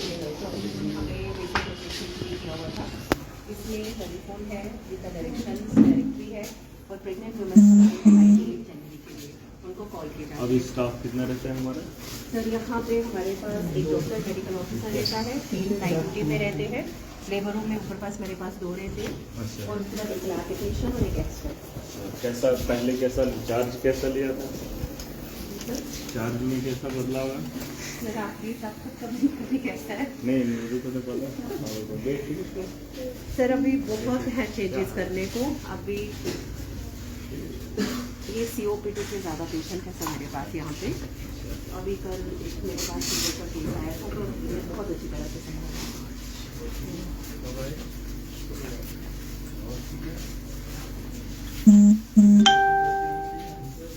हमें basic location किया हुआ था। इसमें टेलीफोन है, जिसका डायरेक्टरी है और प्रेग्नेंट वुमेन 98 जनवरी के लिए उनको कॉल किया जाए। अभी स्टाफ कितना रहता है हमारा? सर यहाँ पे हमारे पास एक डॉक्टर मेडिकल ऑफिसर रहता है, 3 नाइट ड्यूटी में रहते हैं। लेबर रूम में ऊपर पास मेरे पास 2 रहते हैं। अच्छा। और उसके बाद एक क्लासिफिकेशन और एक एक्सपर्ट। कैसा पहले कैसा चार्ज कैसा लिया था? चार्ज में कैसा बदलाव है? सर आपकी कभी कैसा है? नहीं मुझे तो नहीं पता। सर अभी बहुत है चेंजेस करने को। अभी ये COPD के ज़्यादा पेशेंट है सर मेरे पास यहाँ पे। अभी कल एक मेरे पास शुगर का केस आया था तो बहुत अच्छी तरह से समझा।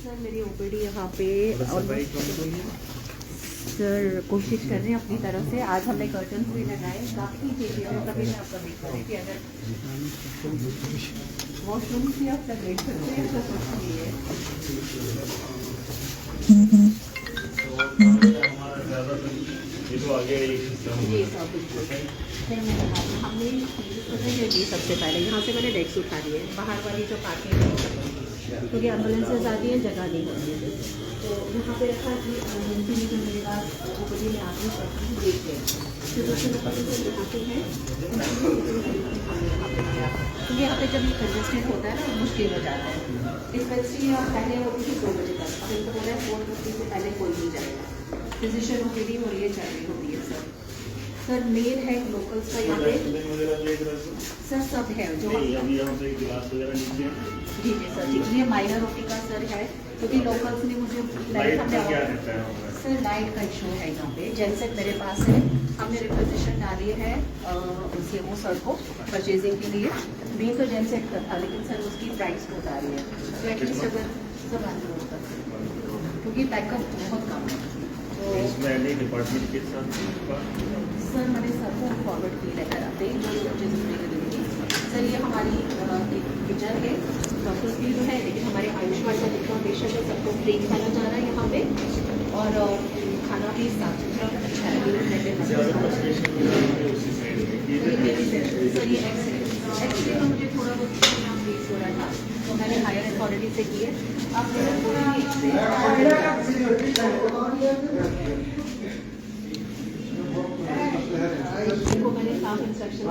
सर मेरी OPD यहाँ पे सर कोशिश कर रहे हैं अपनी तरफ से। आज हमने कर्टन्स भी लगाए, काफ़ी चीज़ें हैं। तभी मैं आपका वेट करें कि अगर वॉशरूम से आप तक वेट करते हैं तो कुछ नहीं है। ये तो आगे जी सब बिल्कुल सर हमने ये सबसे पहले यहाँ से मैंने डेस्क उठा दिए। बाहर वाली जो पार्किंग है क्योंकि एम्बुलेंसेज आती हैं, जगह नहीं होती है तो यहाँ पे रखा कि एमरजेंसी में जो मेरे पास OPD में आदमी करती है देख लें। तो दूसरे लोग दिखाते हैं क्योंकि यहाँ पे जब ये कंजेस्टेड होता है ना मुश्किल हो जाता है। स्पेशली आप पहले होती थी 2 बजे तक, अब इनको बोला है 4:50 से पहले कोई नहीं जाएगा। फिजिशियन OPD और ये चल रही होती है सर मेन है लोकल्स का यहाँ पे सर सब है जो अभी यहाँ पे गिलास वगैरह नीचे जी सर जी। ये माइनर OP का सर है क्योंकि लोकल्स ने मुझे सर लाइट का इशू है यहाँ पे। जेनसेट मेरे पास है, हमने रिक्वेजिशन डाली है CMO सर को परचेजिंग के लिए। मेन तो जेनसेट का था लेकिन सर उसकी प्राइस बहुत आ रही है तो एटलीस्ट अगर सब आते क्योंकि बैकअप बहुत कम है तो इसमें डिपार्टमेंट के साथ सर मैंने सर को फॉरवर्ड की लेकर आते हैं जो मुझे ज़रूरी देंगे। सर ये हमारी एक किचन है, डॉक्टर्स भी है लेकिन हमारे आयुष्मान का जितना पेशेंट है सबको फ्री खाना जा रहा है यहाँ पे और खाना भी साफ सुथरा अच्छा है। सर ये एक्सरे का मुझे थोड़ा बहुत फेस हो रहा था तो मैंने हायर अथॉरिटी से किए। आप इनको मैंने साफ इंस्ट्रक्शन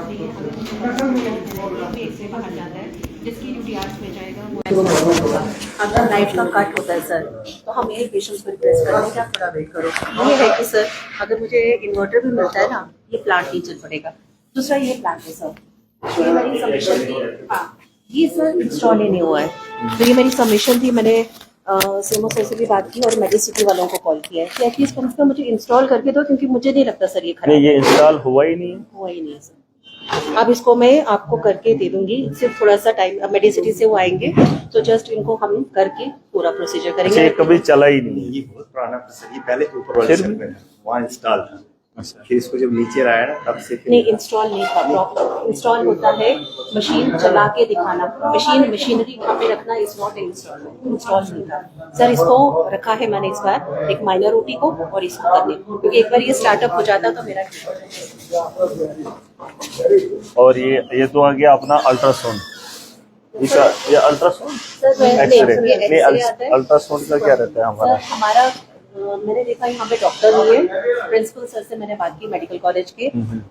दिए से बाहर जाता है जिसकी ड्यूटी आर्ट्स में जाएगा वो अगर लाइट का कट होता है सर तो हम यही पेशेंट्स को रिक्वेस्ट करते हैं कि आप थोड़ा वेट करो। ये है कि सर अगर मुझे इन्वर्टर भी मिलता है ना ये प्लांट नहीं चल पड़ेगा। दूसरा ये प्लांट है सर तो ये मेरी सबमिशन थी। हाँ ये सर इंस्टॉल ही नहीं हुआ है तो ये मेरी सबमिशन थी। मैंने CMO सर से भी बात की और मेडिसिटी वालों को कॉल किया है कि एटलीस्ट कम से कम मुझे इंस्टॉल करके दो क्योंकि मुझे नहीं लगता सर ये खराब ये इंस्टॉल हुआ ही नहीं है। हुआ ही नहीं है सर। अब इसको मैं आपको करके दे दूंगी, सिर्फ थोड़ा सा टाइम। मेडिसिटी से वो आएंगे तो जस्ट इनको हम करके पूरा प्रोसीजर करेंगे। कभी चला ही नहीं। ये बहुत पुराना प्रोसेस, ये पहले ऊपर वाले सेल में वहाँ इंस्टॉल था। अच्छा। फिर इसको जब नीचे आया ना तब से नहीं इंस्टॉल नहीं था प्रॉपर। इंस्टॉल होता है मशीन चला के दिखाना, मशीनरी यहाँ पे रखना इज नॉट इंस्टॉल नहीं था सर। इसको रखा है मैंने इस बार एक माइनर OT को और इसको करने क्योंकि एक बार ये स्टार्टअप हो जाता तो मेरा और ये तो आ गया अपना अल्ट्रासाउंड। ये अल्ट्रासाउंड एक्सरे अल्ट्रासाउंड का क्या रहता है हमारा? हमारा मैंने देखा यहाँ पे डॉक्टर नहीं है। प्रिंसिपल सर से मैंने बात की मेडिकल कॉलेज के,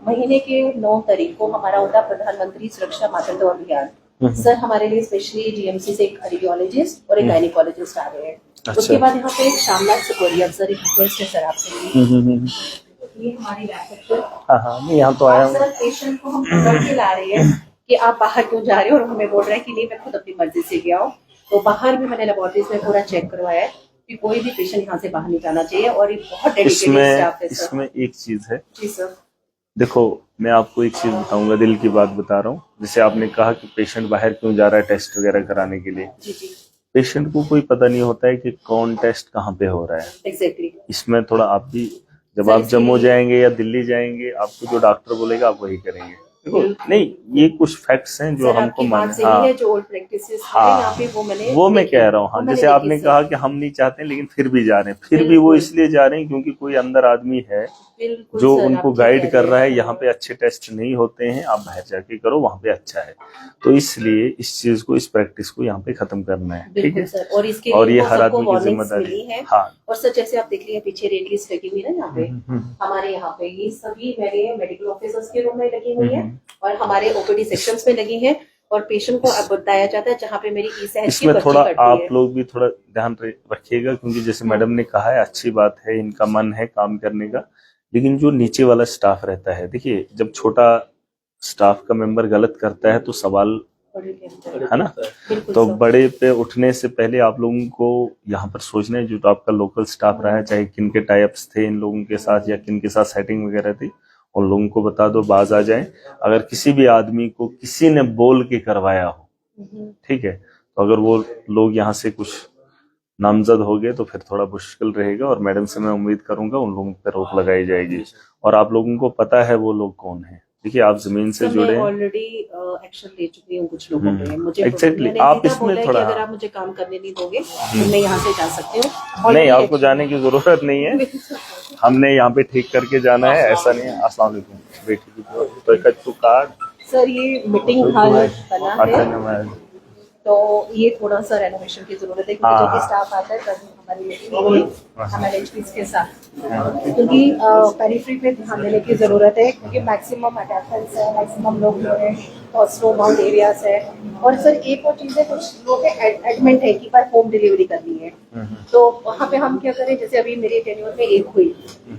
महीने के 9 तारीख को हमारा होता है प्रधानमंत्री सुरक्षा मातृत्व अभियान। सर हमारे लिए स्पेशली GMC से एक रेडियोलॉजिस्ट और एक गायनिकोलॉजिस्ट आ रहे हैं। उसके बाद यहाँ पे शामनाथ सिकोरिया सर एक रिक्वेस्ट है सर आपसे। ये हमारी हाँ यहाँ तो आया सर पेशेंट को हम पकड़ के ला रहे हैं कि आप बाहर क्यों जा रहे हो और हमें बोल रहे हैं कि नहीं मैं खुद अपनी मर्जी से गया हूँ। तो बाहर भी मैंने लेबोरेटरीज में पूरा चेक करवाया है कि कोई भी पेशेंट यहाँ से बाहर नहीं जाना चाहिए और ये बहुत डेडिकेटेड स्टाफ है सर। इसमें एक चीज है जी सर। देखो मैं आपको एक चीज बताऊंगा, दिल की बात बता रहा हूँ। जैसे आपने कहा कि पेशेंट बाहर क्यों जा रहा है टेस्ट वगैरह कराने के लिए। जी जी। पेशेंट को कोई पता नहीं होता है कि कौन टेस्ट कहाँ पे हो रहा है। एग्जैक्टली। इसमें थोड़ा आप भी जब आप जम्मू जाएंगे या दिल्ली जाएंगे आपको जो डॉक्टर बोलेगा आप वही करेंगे। देखो, नहीं ये कुछ फैक्ट्स हैं जो सर, हमको आपकी बात मान सही हाँ है, जो ओल्ड प्रैक्टिसेस है हाँ यहाँ पे वो मैंने वो मैं देखी, कह रहा हूँ। हाँ, वो मैंने जैसे देखी, आपने सर। कहा कि हम नहीं चाहते लेकिन फिर भी जा रहे हैं, फिर भी वो बिल्कुल। इसलिए जा रहे हैं क्योंकि कोई अंदर आदमी है बिल्कुल जो सर, उनको आप ठीक गाइड कह कर रहे रहा हैं। है। यहाँ पे अच्छे टेस्ट नहीं होते हैं, आप बाहर जाके करो, वहां पे अच्छा है। तो इसलिए इस चीज को, इस प्रैक्टिस को यहाँ पे खत्म करना है, ठीक बिल्कुल है। सर, और इसके और लिए ये वो हर सबको आदमी की वार्निंग्स जिम्मेदारी मिली है। हाँ। और सर जैसे आप देख रहे हैं पीछे रेड लिस्ट लगी हुई है ना यहाँ पे, हमारे यहाँ पे ये सभी मेरे मेडिकल ऑफिसर्स के रूम में लगी हुई है और हमारे ओपीडी सेक्शंस में लगी है और पेशेंट को अब बताया जाता है जहाँ पे मेरी ई-सहज की इसमें पर्ची थोड़ा कटती आप है। लोग भी थोड़ा ध्यान रखिएगा क्योंकि जैसे मैडम ने कहा है, अच्छी बात है, इनका मन है काम करने का, लेकिन जो नीचे वाला स्टाफ रहता है, देखिए जब छोटा स्टाफ का मेंबर गलत करता है तो सवाल है ना, तो बड़े पे उठने से पहले आप लोगों को यहाँ पर सोचना है, जो तो आपका लोकल स्टाफ रहा है, चाहे किन के टाइप्स थे इन लोगों के साथ या किन के साथ सेटिंग वगैरह थी, उन लोगों को बता दो, बाज आ जाए। अगर किसी भी आदमी को किसी ने बोल के करवाया हो, ठीक है, तो अगर वो लोग यहाँ से कुछ नामजद हो गए तो फिर थोड़ा मुश्किल रहेगा। और मैडम से मैं उम्मीद करूंगा उन लोगों पर रोक लगाई जाएगी। और आप लोगों को पता है वो लोग कौन है, देखिए आप जमीन से जुड़े हैं। ऑलरेडी एक्शन ले चुकी हूँ कुछ लोगों पे, मुझे Exactly, मैंने आप सीधा इसमें बोला है थोड़ा कि अगर आप मुझे काम करने नहीं दोगे तो मैं यहाँ से जा सकती हूँ। नहीं, Already आपको action जाने की जरूरत नहीं है, हमने यहाँ पे ठीक करके जाना है, ऐसा नहीं है। अस्सलाम वालेकुम बेटी, तो कार्ड सर ये मीटिंग हॉल बना है अच्छा तो ये थोड़ा सा रेनोवेशन की जरूरत है क्योंकि जब भी स्टाफ आता है तभी हमारी मीटिंग होगी हमारे एचपीस के साथ, क्योंकि पेरिफेरी पे ध्यान देने की जरूरत है क्योंकि मैक्सिमम अटैचमेंट्स है, मैक्सिमम लोग जो है हॉस्टल बाउंड एरियाज है। और सर एक और चीज है, कुछ लोग एडमेंट है कि बार होम डिलीवरी करनी है, तो वहाँ पे हम क्या करें, जैसे अभी मेरे टेन्योर में एक हुई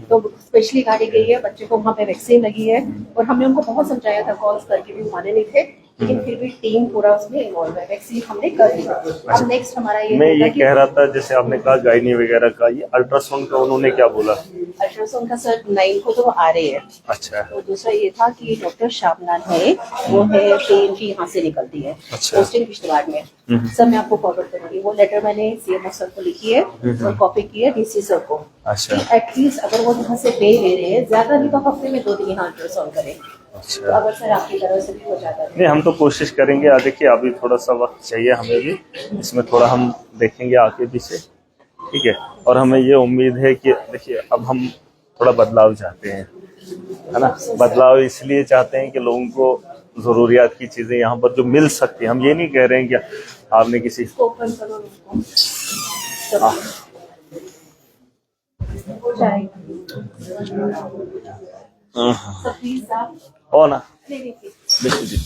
तो स्पेशली गाड़ी गई है, बच्चे को वहाँ पे वैक्सीन लगी है और हमने उनको बहुत समझाया था, कॉल्स करके भी माने नहीं थे, लेकिन फिर भी टीम पूरा उसमें इन्वॉल्व है, वैक्सीन हमने कर दी। अब नेक्स्ट हमारा ये मैं ये कह रहा था, जैसे आपने कहा गायनी वगैरह का, ये अल्ट्रासाउंड का उन्होंने क्या बोला? अल्ट्रासाउंड का सर 9 को तो आ रहे हैं। अच्छा। तो दूसरा ये था कि डॉक्टर शाबनान है, वो है पेन की यहाँ से निकलती है, पोस्टिंग किश्तवाड़ में। सर मैं आपको फॉरवर्ड करूंगी, वो लेटर मैंने सीएमओ सर को लिखी है और कॉपी की है डीसी सर को। अच्छा। एटलीस्ट अगर वो यहाँ से पे ले रहे हैं, ज्यादा नहीं तो हफ्ते में 2 दिन यहाँ अल्ट्रासाउंड करें। अच्छा। तो अगर सर आपकी तरफ से भी हो जाता है। नहीं, हम तो कोशिश करेंगे। देखिए अभी थोड़ा सा वक्त चाहिए हमें भी, इसमें थोड़ा हम देखेंगे आगे पीछे, ठीक है। और हमें ये उम्मीद है कि देखिए अब हम थोड़ा बदलाव चाहते हैं, है ना। बदलाव इसलिए चाहते हैं कि लोगों को जरूरियात की चीजें यहाँ पर जो मिल सकती है, हम ये नहीं कह रहे हैं कि आपने किसी ओपन करो उसको, हो जाएगा। प्लीज आप हो ना, बिल्कुल जी।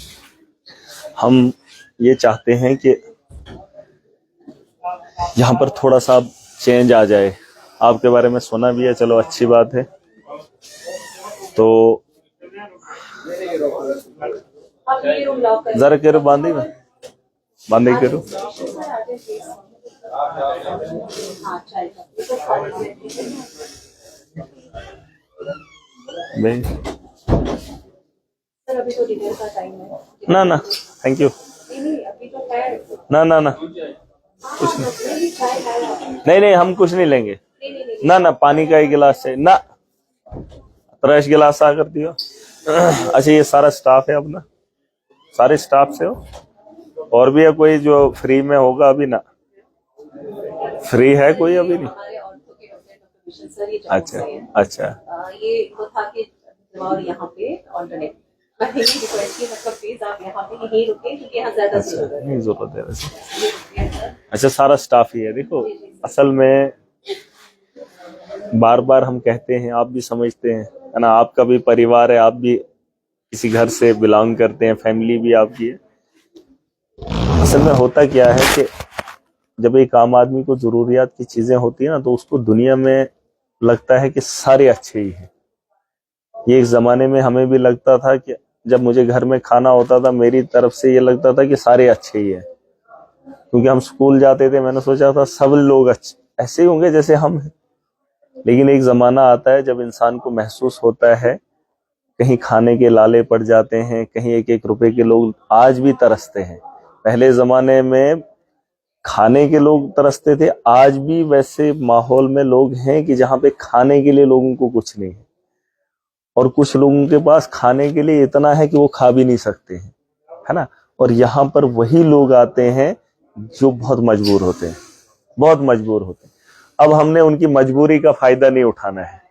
हम ये चाहते हैं कि यहाँ पर थोड़ा सा चेंज आ जाए। आपके बारे में सुना भी है, चलो अच्छी बात है। तो जरा करो बांधे करो। सर अभी तो डिनर का टाइम है ना ना, थैंक यू। नहीं अभी तो है ना ना ना, कुछ नहीं नहीं, हम कुछ नहीं लेंगे। ना ना, पानी का एक गिलास है ना, 3 गिलास आ कर दियो। अच्छा, ये सारा स्टाफ है अपना, सारे स्टाफ से हो? और भी है कोई जो फ्री में होगा? अभी ना फ्री है कोई अभी नहीं? अच्छा अच्छा। ये वो था कि और यहाँ पे ऑल्टरनेट रिक्वेस्ट की मतलब प्लीज आप यहाँ पे यहीं रुके क्योंकि यहाँ ज्यादा नहीं जरूरत है वैसे। अच्छा, सारा स्टाफ ही है। देखो असल में बार बार हम कहते हैं, आप भी समझते हैं, है ना, आपका भी परिवार है, आप भी किसी घर से बिलोंग करते हैं, फैमिली भी आपकी है। असल में होता क्या है कि जब एक आम आदमी को जरूरियात की चीजें होती है ना, तो उसको दुनिया में लगता है कि सारे अच्छे ही हैं। ये एक जमाने में हमें भी लगता था कि जब मुझे घर में खाना होता था, मेरी तरफ से ये लगता था कि सारे अच्छे ही हैं, क्योंकि हम स्कूल जाते थे, मैंने सोचा था सब लोग अच्छे ऐसे ही होंगे जैसे हम हैं। लेकिन एक जमाना आता है जब इंसान को महसूस होता है, कहीं खाने के लाले पड़ जाते हैं, कहीं 1-1 रुपए के लोग आज भी तरसते हैं। पहले जमाने में खाने के लोग तरसते थे, आज भी वैसे माहौल में लोग हैं कि जहां पे खाने के लिए लोगों को कुछ नहीं है। और कुछ लोगों के पास खाने के लिए इतना है कि वो खा भी नहीं सकते हैं, है ना। और यहाँ पर वही लोग आते हैं जो बहुत मजबूर होते हैं, बहुत मजबूर होते हैं। अब हमने उनकी मजबूरी का फायदा नहीं उठाना है।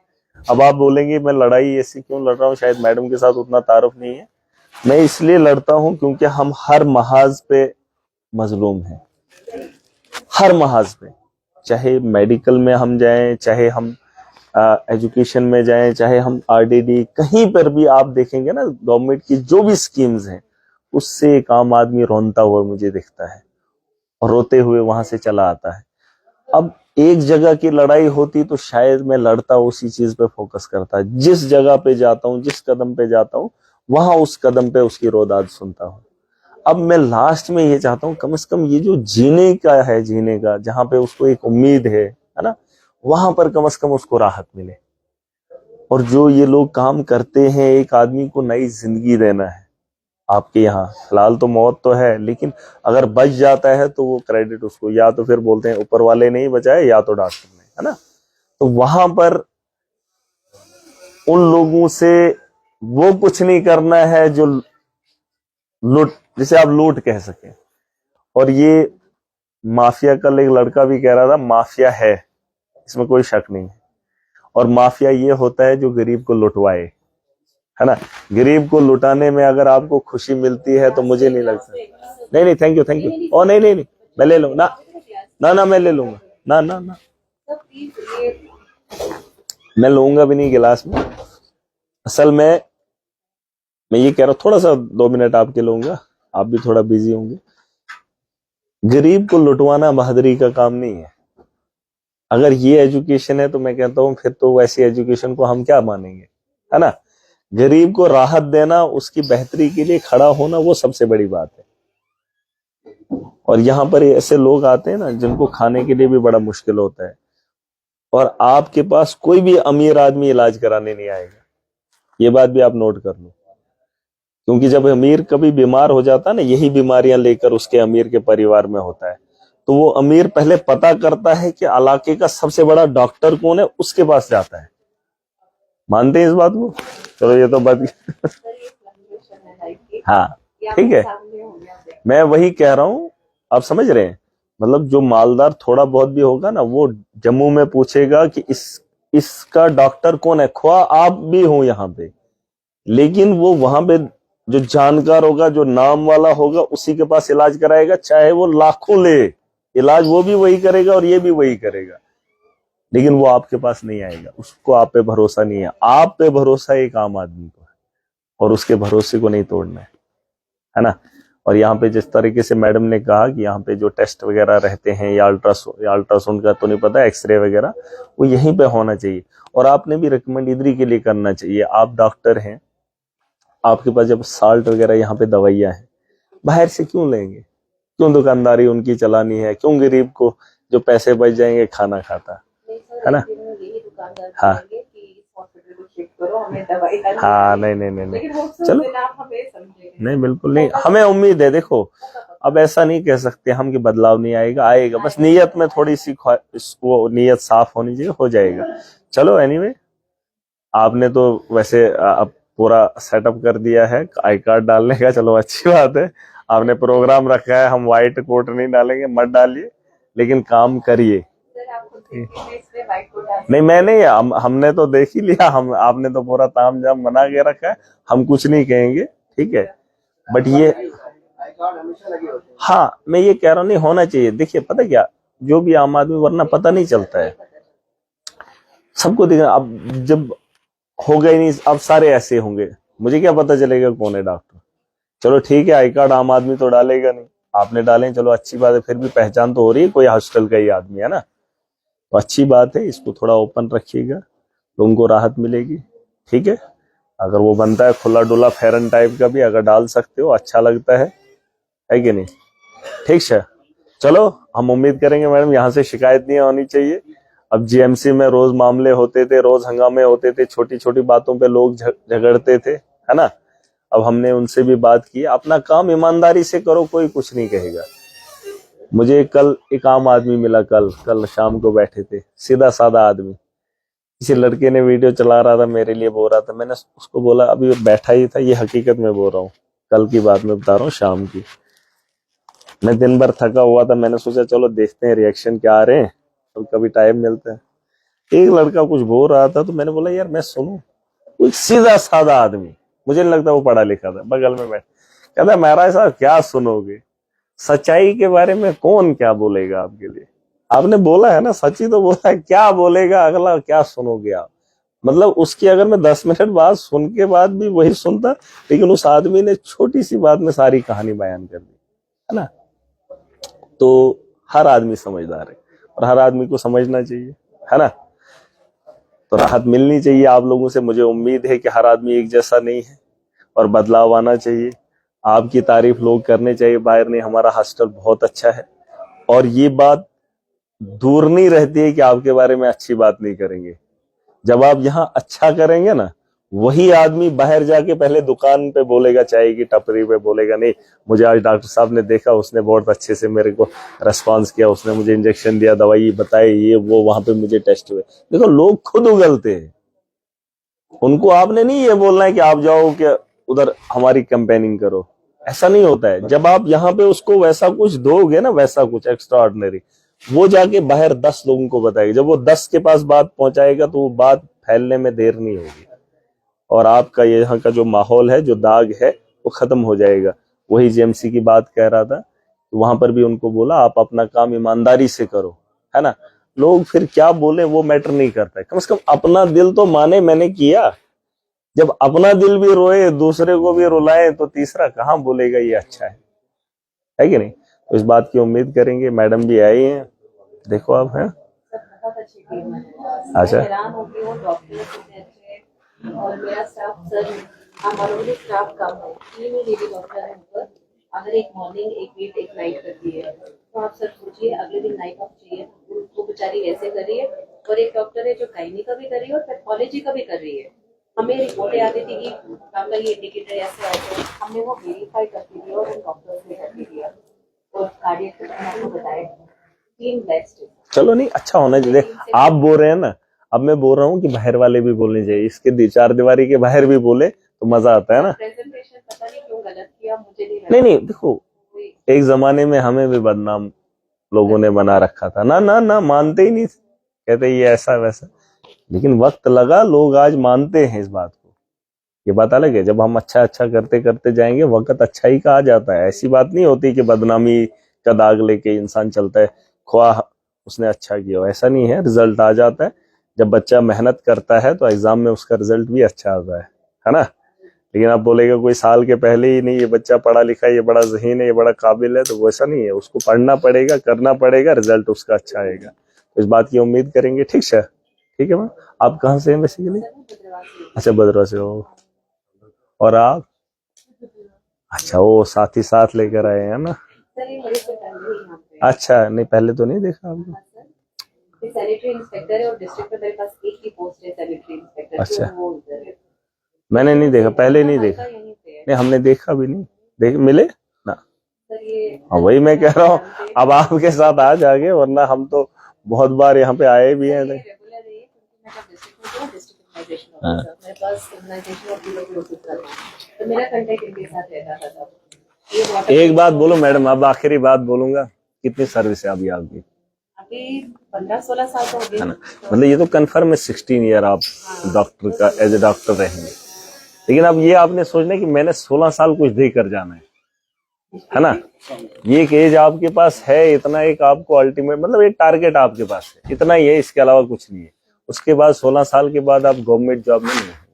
अब आप बोलेंगे मैं लड़ाई ऐसी क्यों लड़ रहा हूँ, शायद मैडम के साथ उतना तारुफ नहीं है। मैं इसलिए लड़ता हूं क्योंकि हम हर महाज पे मजलूम हैं, हर महाज पे। चाहे मेडिकल में हम जाएं, चाहे हम एजुकेशन में जाएं, चाहे हम आरडीडी, कहीं पर भी आप देखेंगे ना गवर्नमेंट की जो भी स्कीम्स हैं, उससे एक आम आदमी रोता हुआ मुझे दिखता है और रोते हुए वहां से चला आता है। अब एक जगह की लड़ाई होती तो शायद मैं लड़ता, उसी चीज पे फोकस करता। जिस जगह पे जाता हूँ, जिस कदम पे जाता हूँ, वहां उस कदम पे उसकी रोदाद सुनता हूँ। अब मैं लास्ट में ये चाहता हूँ कम से कम ये जो जीने का है, जीने का जहां पे उसको एक उम्मीद है ना, वहां पर कम से कम उसको राहत मिले। और जो ये लोग काम करते हैं, एक आदमी को नई जिंदगी देना है। आपके यहाँ फिलहाल तो मौत तो है, लेकिन अगर बच जाता है तो वो क्रेडिट उसको, या तो फिर बोलते हैं ऊपर वाले ने ही बचाया या तो डॉक्टर ने, है ना। तो वहां पर उन लोगों से वो कुछ नहीं करना है जो लूट, जिसे आप लूट कह सके। और ये माफिया, कल एक लड़का भी कह रहा था माफिया है, इसमें कोई शक नहीं है। और माफिया ये होता है जो गरीब को लुटवाए, है ना। गरीब को लुटाने में अगर आपको खुशी मिलती है तो मुझे नहीं लगता। नहीं नहीं, थैंक यू थैंक यू। ओ नहीं नहीं नहीं, मैं ले लूंगा ना, मैं ले लूंगा ना ना ना, मैं लूंगा भी नहीं गिलास में। असल में मैं ये कह रहा हूं, थोड़ा सा 2 मिनट आपके लूंगा, आप भी थोड़ा बिजी होंगे। गरीब को लुटवाना बहादुरी का काम नहीं है। अगर ये एजुकेशन है तो मैं कहता हूं फिर तो वैसी एजुकेशन को हम क्या मानेंगे, है ना। गरीब को राहत देना, उसकी बेहतरी के लिए खड़ा होना, वो सबसे बड़ी बात है। और यहाँ पर ऐसे लोग आते हैं ना जिनको खाने के लिए भी बड़ा मुश्किल होता है, और आपके पास कोई भी अमीर आदमी इलाज कराने नहीं आएगा। ये बात भी आप नोट कर लो, क्योंकि जब अमीर कभी बीमार हो जाता है ना, यही बीमारियां लेकर उसके अमीर के परिवार में होता है, तो वो अमीर पहले पता करता है कि इलाके का सबसे बड़ा डॉक्टर कौन है, उसके पास जाता है। मानते हैं इस बात को? चलो ये तो बात हाँ ठीक है, मैं वही कह रहा हूं, आप समझ रहे हैं। मतलब जो मालदार थोड़ा बहुत भी होगा ना, वो जम्मू में पूछेगा कि इसका डॉक्टर कौन है, ख्वा आप भी हो यहाँ पे, लेकिन वो वहां पे जो जानकार होगा, जो नाम वाला होगा, उसी के पास इलाज कराएगा, चाहे वो लाखों ले इलाज, वो भी वही करेगा और ये भी वही करेगा, लेकिन वो आपके पास नहीं आएगा। उसको आप पे भरोसा नहीं है। आप पे भरोसा एक आम आदमी को है, और उसके भरोसे को नहीं तोड़ना है ना। और यहाँ पे जिस तरीके से मैडम ने कहा कि यहाँ पे जो टेस्ट वगैरह रहते हैं, या अल्ट्रासाउंड का तो नहीं पता, एक्सरे वगैरह, वो यहीं पे होना चाहिए। और आपने भी रिकमेंड इधर के लिए करना चाहिए। आप डॉक्टर हैं, आपके पास जब साल्ट वगैरह यहाँ पे दवाइयाँ हैं, बाहर से क्यों लेंगे? क्यों दुकानदारी उनकी चलानी है? क्यों गरीब को जो पैसे बच जाएंगे खाना खाता, है ना। हाँ हाँ, नहीं नहीं नहीं नहीं, चलो नहीं, बिल्कुल नहीं, हमें उम्मीद है। देखो अब ऐसा नहीं कह सकते हम कि बदलाव नहीं आएगा, आएगा, बस नीयत में थोड़ी सी वो नीयत साफ होनी चाहिए, हो जाएगा। चलो एनीवे, आपने तो वैसे अब पूरा सेटअप कर दिया है आई कार्ड डालने का, चलो अच्छी बात है। आपने प्रोग्राम रखा है, हम व्हाइट कोट नहीं डालेंगे, मत डालिए, लेकिन काम करिए। नहीं मैं नहीं, हमने तो देख ही लिया, आपने तो पूरा ताम झाम बना के रखा है, हम कुछ नहीं कहेंगे, ठीक है। बट ये हाँ, मैं ये कह रहा हूँ नहीं होना चाहिए। देखिए पता क्या, जो भी आम आदमी, वरना पता नहीं चलता है सबको। देखना अब जब हो गए नहीं, अब सारे ऐसे होंगे, मुझे क्या पता चलेगा कौन है डॉक्टर। चलो ठीक है, आई कार्ड आम आदमी तो डालेगा नहीं, आपने डालें, चलो अच्छी बात है, फिर भी पहचान तो हो रही है, कोई हॉस्टल का ही आदमी है ना, तो अच्छी बात है। इसको थोड़ा ओपन रखिएगा, लोगों को राहत मिलेगी, ठीक है। अगर वो बनता है खुला डुला फेरन टाइप का भी, अगर डाल सकते हो, अच्छा लगता है कि नहीं? ठीक है, चलो हम उम्मीद करेंगे मैडम यहाँ से शिकायत नहीं होनी चाहिए। अब जीएमसी में रोज मामले होते थे, रोज हंगामे होते थे, छोटी छोटी बातों पे लोग झगड़ते थे, है ना। अब हमने उनसे भी बात की, अपना काम ईमानदारी से करो, कोई कुछ नहीं कहेगा। मुझे कल एक आम आदमी मिला, कल शाम को बैठे थे, सीधा साधा आदमी, किसी लड़के ने वीडियो चला रहा था, मेरे लिए बोल रहा था, मैंने उसको बोला अभी बैठा ही था, ये हकीकत में बोल रहा हूँ, कल की बात मैं बता रहा हूँ, शाम की। मैं दिन भर थका हुआ था, मैंने सोचा चलो देखते हैं रिएक्शन क्या आ रहे हैं, और कभी टाइम मिलता है। एक लड़का कुछ बोल रहा था तो मैंने बोला यार मैं सुनूं। कोई सीधा साधा आदमी, मुझे नहीं लगता वो पढ़ा लिखा था, बगल में बैठ, कहता महाराज साहब क्या सुनोगे, सच्चाई के बारे में कौन क्या बोलेगा आपके लिए, आपने बोला है ना, सच्ची तो बोला है, क्या बोलेगा अगला, क्या सुनोगे आप। मतलब उसकी अगर मैं 10 मिनट बाद सुन के बाद भी वही सुनता, लेकिन उस आदमी ने छोटी सी बात में सारी कहानी बयान कर दी, है ना। तो हर आदमी समझदार है और हर आदमी को समझना चाहिए, है ना। तो राहत मिलनी चाहिए आप लोगों से। मुझे उम्मीद है कि हर आदमी एक जैसा नहीं है और बदलाव आना चाहिए। आपकी तारीफ लोग करने चाहिए बाहर, नहीं हमारा हॉस्टल बहुत अच्छा है, और ये बात दूर नहीं रहती है कि आपके बारे में अच्छी बात नहीं करेंगे। जब आप यहाँ अच्छा करेंगे ना, वही आदमी बाहर जाके पहले दुकान पे बोलेगा, चाय की टपरी पे बोलेगा, नहीं मुझे आज डॉक्टर साहब ने देखा, उसने बहुत अच्छे से मेरे को रेस्पॉन्स किया, उसने मुझे इंजेक्शन दिया, दवाई बताई, ये वो, वहां पे मुझे टेस्ट हुए। देखो लोग खुद उगलते हैं, उनको आपने नहीं ये बोलना है कि आप जाओ कि उधर हमारी कैंपेनिंग करो, ऐसा नहीं होता है। जब आप यहाँ पे उसको वैसा कुछ दोगे ना, वैसा कुछ एक्स्ट्राऑर्डिनरी, वो जाके बाहर 10 लोगों को बताएगा। जब वो 10 के पास बात पहुंचाएगा तो वो बात फैलने में देर नहीं होगी, और आपका यहाँ का जो माहौल है, जो दाग है, वो खत्म हो जाएगा। वही जेएमसी की बात कह रहा था, तो वहां पर भी उनको बोला आप अपना काम ईमानदारी से करो, है ना। लोग फिर क्या बोले वो मैटर नहीं करता है, कम से कम अपना दिल तो माने मैंने किया। जब अपना दिल भी रोए, दूसरे को भी रुलाए, तो तीसरा कहाँ बोलेगा ये अच्छा है कि नहीं। तो इस बात की उम्मीद करेंगे। मैडम भी आई हैं, देखो आप हैं। बहुत अच्छी टीम है। अच्छा। मैं हैरान हो गई हूँ, डॉक्टर कितने अच्छे हैं, और मेरा स्टाफ सर, हमारा भी स्टाफ कम है, 3 ही लेडी डॉक्टर है ऊपर। अगर एक मॉर्निंग, एक वीक, एक नाइट करती है, तो आप सर सोचिए अगले दिन नाइट ऑफ चाहिए, वो बेचारी ऐसे कर रही है। और एक डॉक्टर है जो गायनी का भी कर रही है और पैथोलॉजी का भी कर रही है। हमें रिपोर्टें आती थी कि आपका ये इंडिकेटर ऐसे आए, हमने वो वेरीफाई करती थी और उन डॉक्टर्स ने करती थी, और कार्डियक आपको बताया 3 ब्लैक स्टेज। चलो नहीं, अच्छा होना चाहिए। आप बोल रहे हैं ना, अब मैं बोल रहा हूँ कि बाहर वाले भी बोलने चाहिए, इसके 4 दीवारी के बाहर भी बोले तो मजा आता है ना। प्रेजेंटेशन पता नहीं क्यों गलत किया, मुझे नहीं लगा। नहीं देखो, एक जमाने में हमें भी बदनाम लोगों ने बना रखा था, ना ना ना, मानते ही नहीं थे, कहते ये ऐसा वैसा। लेकिन वक्त लगा, लोग आज मानते हैं इस बात को। ये बात अलग है, जब हम अच्छा अच्छा करते करते जाएंगे, वक्त अच्छाई का आ जाता है। ऐसी बात नहीं होती कि बदनामी का दाग लेके इंसान चलता है, ख्वाह उसने अच्छा किया, ऐसा नहीं है। रिजल्ट आ जाता है, जब बच्चा मेहनत करता है तो एग्जाम में उसका रिजल्ट भी अच्छा आता है ना। लेकिन आप बोलेगा कोई साल के पहले ही नहीं, ये बच्चा पढ़ा लिखा है, ये बड़ा ज़हीन है, ये बड़ा काबिल है, तो वैसा नहीं है। उसको पढ़ना पड़ेगा, करना पड़ेगा, रिजल्ट उसका अच्छा आएगा। तो इस बात की उम्मीद करेंगे। ठीक है, ठीक है मैम। आप कहाँ से हैं बेसिकली? अच्छा, बदरवा से हो। और आप? अच्छा, वो साथ ही साथ लेकर आए हैं ना। अच्छा, नहीं पहले तो नहीं देखा आपको। सैनिटरी इंस्पेक्टर है और डिस्ट्रिक्ट में मेरे पास एक ही पोस्ट है सैनिटरी इंस्पेक्टर। अच्छा, वो उधर है। मैंने नहीं देखा, पहले नहीं देखा। नहीं, हमने देखा भी नहीं, देख मिले ना। हाँ, वही मैं कह रहा हूँ, अब आपके साथ आज आ गए, वरना हम तो बहुत बार यहाँ पे आए भी हैं। एक बात बोलो मैडम, अब आखिरी बात बोलूंगा, कितनी सर्विस है अभी आपकी? अभी 15-16 साल तो हो गए, मतलब ये तो कंफर्म है 16 ईयर आप डॉक्टर का एज ए डॉक्टर रहेंगे। लेकिन अब ये आपने सोचना है कि मैंने 16 साल कुछ दे कर जाना है ना। ये एक एज आपके पास है, इतना एक आपको अल्टीमेट, मतलब एक टारगेट आपके पास है, इतना ही है, इसके अलावा कुछ नहीं है। उसके बाद 16 साल के बाद आप गवर्नमेंट जॉब में नहीं होंगे,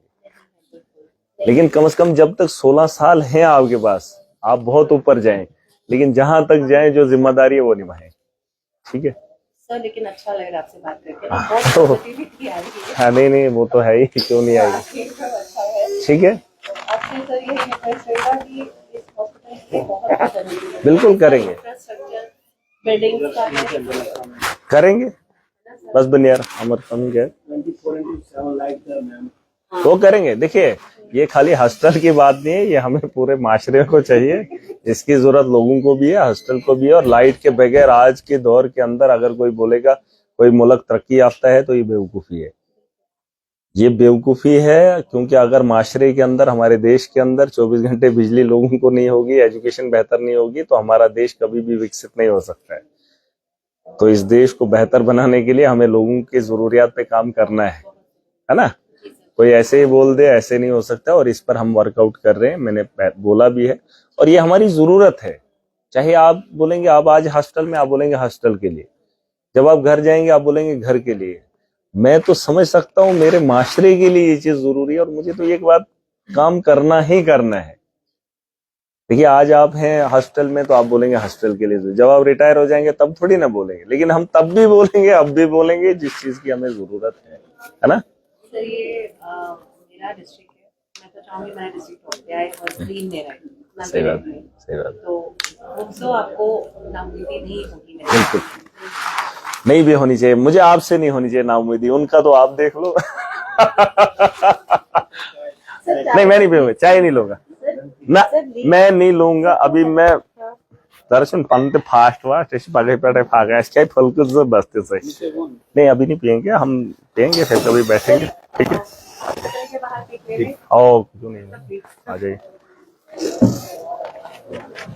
लेकिन कम से कम जब तक 16 साल हैं आपके पास, आप बहुत ऊपर जाएं, लेकिन जहां तक जाएं जो जिम्मेदारी है वो निभाएं। ठीक है सर, लेकिन अच्छा लग रहा है आपसे बात करके, बहुत पॉजिटिविटी आ रही है। हाँ, नहीं वो तो है ही, क्यों नहीं आएगी। ठीक है, आपसे सर ये रिक्वेस्ट रहेगा कि इस हॉस्पिटल के बहुत बिल्कुल करेंगे, इंफ्रास्ट्रक्चर, बिल्डिंग करेंगे। बस बनियार अमर कम क्या वो करेंगे। देखिए, ये खाली हॉस्टल की बात नहीं है, ये हमें पूरे माशरे को चाहिए। इसकी जरूरत लोगों को भी है, हॉस्टल को भी है। और लाइट के बगैर आज के दौर के अंदर अगर कोई बोलेगा कोई मुल्क तरक्की याफ्ता है तो ये बेवकूफी है। ये बेवकूफ़ी है, क्योंकि अगर माशरे के अंदर, हमारे देश के अंदर 24 घंटे बिजली लोगों को नहीं होगी, एजुकेशन बेहतर नहीं होगी, तो हमारा देश कभी भी विकसित नहीं हो सकता है। तो इस देश को बेहतर बनाने के लिए हमें लोगों की जरूरियात पे काम करना है ना। कोई ऐसे ही बोल दे, ऐसे नहीं हो सकता, और इस पर हम वर्कआउट कर रहे हैं, मैंने बोला भी है, और ये हमारी जरूरत है। चाहे आप बोलेंगे आप आज हॉस्टल में, आप बोलेंगे हॉस्टल के लिए, जब आप घर जाएंगे आप बोलेंगे घर के लिए। मैं तो समझ सकता हूँ मेरे माशरे के लिए ये चीज जरूरी है, और मुझे तो एक बात काम करना ही करना है। देखिए आज आप हैं हॉस्टल में तो आप बोलेंगे हॉस्टल के लिए, जब आप रिटायर हो जाएंगे तब थोड़ी ना बोलेंगे, लेकिन हम तब भी बोलेंगे, अब भी बोलेंगे, जिस चीज की हमें जरूरत है ना। सर ये मेरा डिस्ट्रिक्ट है, मैं तो चाहूंगी मेरा डिस्ट्रिक्ट हो गया है और ग्रीन मेरा है। सही बात, सही बात। तो आपको नाउमीदी नहीं होगी, बिल्कुल नहीं भी होनी चाहिए, मुझे आपसे नहीं होनी चाहिए नाउमीदी, उनका तो आप देख लो। नहीं मैं नहीं पीऊंगा, चाय नहीं लूंगा ना, मैं नहीं लूंगा अभी। मैं दर्शन पंत फास्ट वास्ट ऐसे पढ़े पढ़े भागा इसके फल को जो बसते सही नहीं, अभी नहीं पियेंगे, हम पियेंगे फिर कभी बैठेंगे, ठीक है। ओ क्यों नहीं, आ जाइए।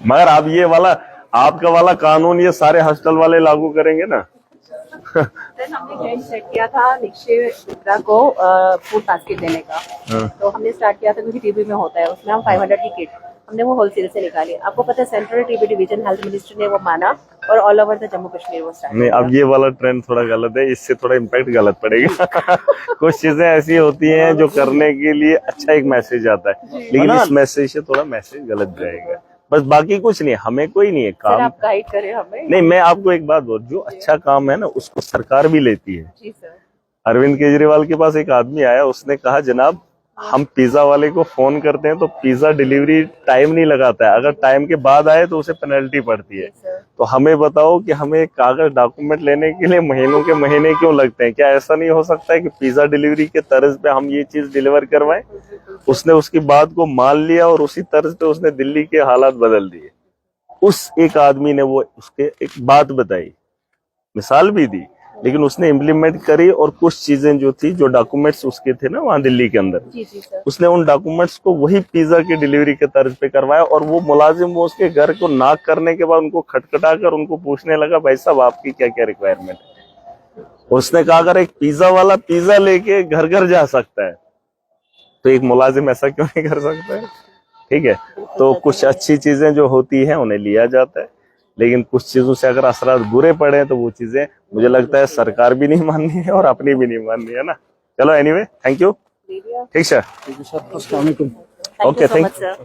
मगर आप ये वाला, आपका वाला कानून ये सारे हॉस्टल वाले लागू करेंगे ना। सर हमने ट्रेंड सेट किया था निक्षय मित्रा को फूड बास्केट देने का, तो हमने स्टार्ट किया था क्योंकि टीबी में होता है, उसमें हम 500 की किट हमने वो होलसेल से निकाली। आपको पता है central TB division health minister ने वो माना और all over the Jammu Kashmir वो स्टार्ट। नहीं अब ये वाला ट्रेंड थोड़ा गलत है, इससे थोड़ा इम्पैक्ट गलत पड़ेगा। कुछ चीजें ऐसी होती हैं जो करने के लिए अच्छा एक मैसेज आता है, लेकिन इस मैसेज से थोड़ा मैसेज गलत जाएगा, बस बाकी कुछ नहीं, हमें कोई नहीं है काम। आप गाइड करें हमें। नहीं मैं आपको एक बात बोल, जो अच्छा काम है ना उसको सरकार भी लेती है। जी सर। अरविंद केजरीवाल के पास एक आदमी आया, उसने कहा जनाब हम पिज्जा वाले को फोन करते हैं तो पिज्जा डिलीवरी टाइम नहीं लगाता है, अगर टाइम के बाद आए तो उसे पेनल्टी पड़ती है। तो हमें बताओ कि हमें कागज डॉक्यूमेंट लेने के लिए महीनों के महीने क्यों लगते हैं? क्या ऐसा नहीं हो सकता है कि पिज्जा डिलीवरी के तर्ज पे हम ये चीज डिलीवर करवाएं? उसने उसकी बात को मान लिया और उसी तर्ज पे उसने दिल्ली के हालात बदल दिए। उस एक आदमी ने वो उसके एक बात बताई, मिसाल भी दी, लेकिन उसने इम्प्लीमेंट करी, और कुछ चीजें जो थी, जो डॉक्यूमेंट्स उसके थे ना वहाँ दिल्ली के अंदर, जी सर। उसने उन डॉक्यूमेंट्स को वही पिज्जा की डिलीवरी के तर्ज पे करवाया, और वो मुलाजिम वो उसके घर को नॉक करने के बाद उनको खटखटा कर उनको पूछने लगा भाई साहब आपकी क्या क्या रिक्वायरमेंट है। उसने कहा अगर एक पिज्जा वाला पिज्जा लेके घर घर जा सकता है तो एक मुलाजिम ऐसा क्यों नहीं कर सकता है? ठीक है, तो कुछ अच्छी चीजें जो होती हैं उन्हें लिया जाता है, लेकिन कुछ चीजों से अगर असरात बुरे पड़े तो वो चीजें मुझे लगता है सरकार भी नहीं माननी है और अपनी भी नहीं माननी है ना। चलो एनीवे, थैंक यू। ठीक सर, अस्सलाम वालेकुम। Okay thank you.